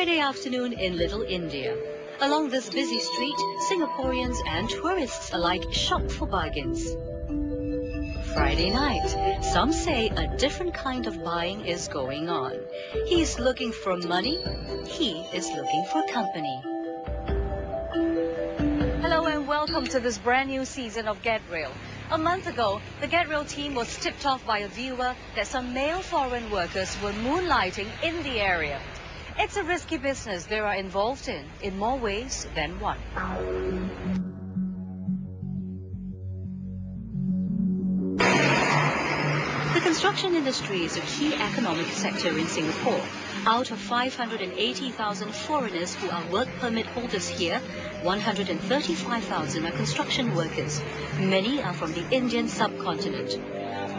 Friday afternoon in Little India. Along this busy street, Singaporeans and tourists alike shop for bargains. Friday night, some say a different kind of buying is going on. He's looking for money, he is looking for company. Hello and welcome to this brand new season of Get Real. A month ago, the Get Real team was tipped off by a viewer that some male foreign workers were moonlighting in the area. It's a risky business they are involved in more ways than one. The construction industry is a key economic sector in Singapore. Out of 580,000 foreigners who are work permit holders here, 135,000 are construction workers. Many are from the Indian subcontinent.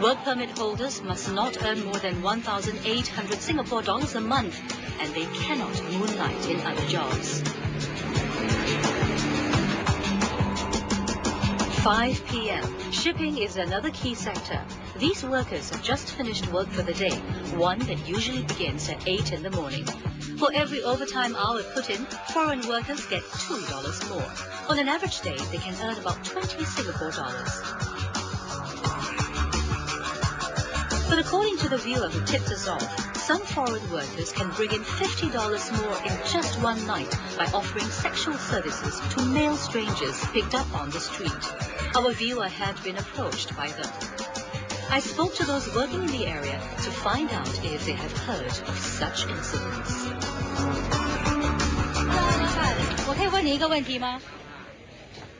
Work permit holders must not earn more than 1,800 Singapore dollars a month, and they cannot moonlight in other jobs. 5 p.m. Shipping is another key sector. These workers have just finished work for the day, one that usually begins at 8 in the morning. For every overtime hour put in, foreign workers get $2 more. On an average day, they can earn about 20 Singapore dollars. But according to the viewer who tipped us off, some foreign workers can bring in $50 more in just one night by offering sexual services to male strangers picked up on the street. Our viewer had been approached by them. I spoke to those working in the area to find out if they have heard of such incidents. 我可以问你一个问题吗？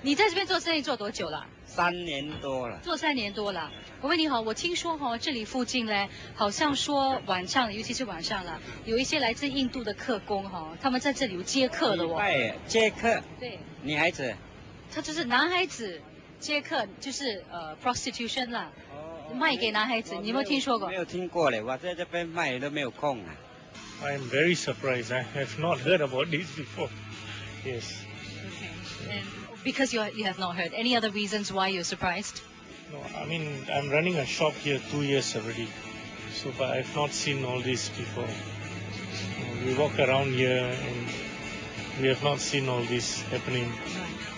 你在这边做生意做多久了？3年多了。做3年多了。我问你好，我听说这里附近呢，好像说晚上，尤其是晚上了，有一些来自印度的客工他们在这里有接客的哦。对，接客。对。女孩子。他就是男孩子接客，就是prostitution 啦。卖给男孩子，你有没有听说过？没有听过嘞，我在这边卖都没有空啊。I'm very surprised. I have not heard about this before. Yes. Okay. And because you have not heard. Any other reasons why you're surprised? No, I mean I'm running a shop here 2 years already, so but I've not seen all this before. We walk around here and we have not seen all this happening.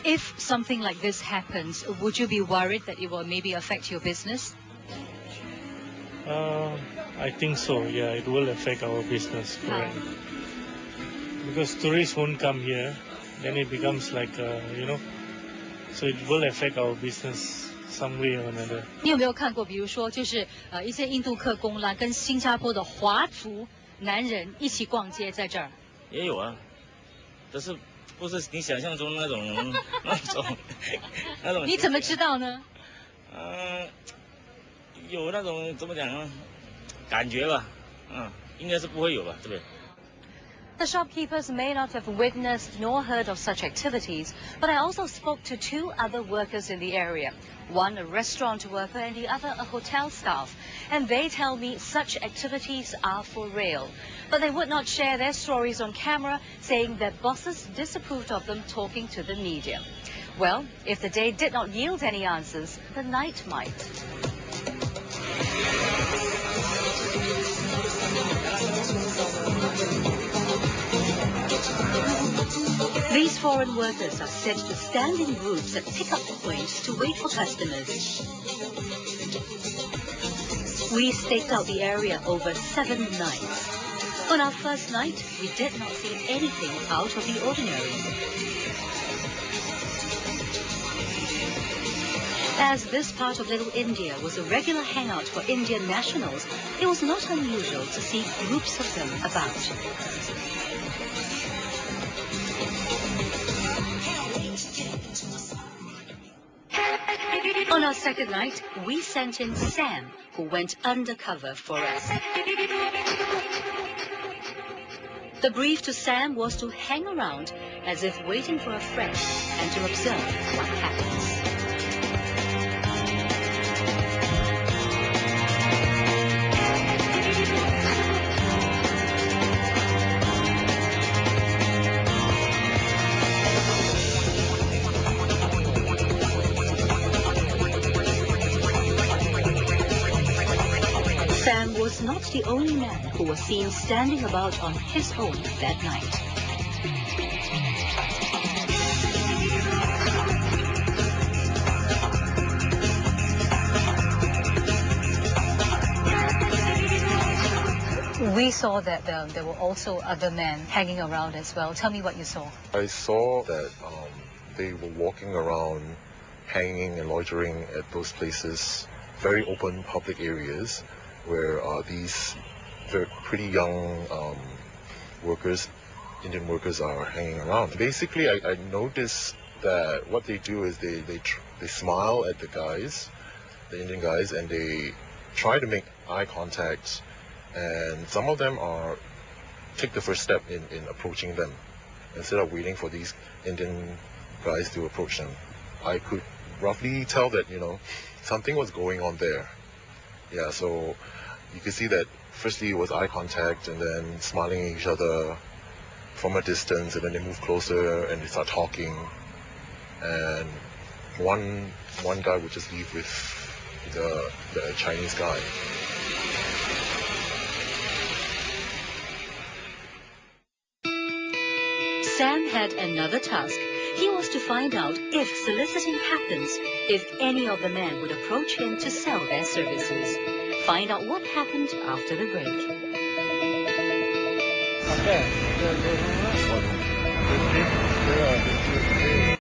If something like this happens, would you be worried that it will maybe affect your business? I think so, yeah, it will affect our business, correct. Because tourists won't come here, then it becomes like, so it will affect our business some way or another. 你有没有看过，比如说，就是一些印度客工啦，跟新加坡的华族男人一起逛街在这儿？也有啊，但是不是你想象中那种那种。你怎么知道呢？有那种怎么讲呢？感觉吧，应该是不会有吧，对不对？ The shopkeepers may not have witnessed nor heard of such activities, but I also spoke to 2 other workers in the area, one a restaurant worker and the other a hotel staff, and they tell me such activities are for real. But they would not share their stories on camera, saying that bosses disapproved of them talking to the media. Well, if the day did not yield any answers, the night might. These foreign workers are said to stand in groups at pick-up points to wait for customers. We staked out the area over 7 nights. On our first night, we did not see anything out of the ordinary. As this part of Little India was a regular hangout for Indian nationals, it was not unusual to see groups of them about. On our second night, we sent in Sam, who went undercover for us. The brief to Sam was to hang around as if waiting for a friend and to observe what happens. Sam was not the only man who was seen standing about on his own that night. We saw that there were also other men hanging around as well. Tell me what you saw. I saw that they were walking around, hanging and loitering at those places, very open public areas where these pretty young workers, Indian workers, are hanging around. Basically, I noticed that what they do is they smile at the guys, the Indian guys, and they try to make eye contact. And some of them take the first step in approaching them instead of waiting for these Indian guys to approach them. I could roughly tell that, something was going on there. Yeah, so you could see that firstly it was eye contact and then smiling at each other from a distance, and then they move closer and they start talking. And one guy would just leave with the Chinese guy. Sam had another task. He was to find out if soliciting happens, if any of the men would approach him to sell their services. Find out what happened after the break.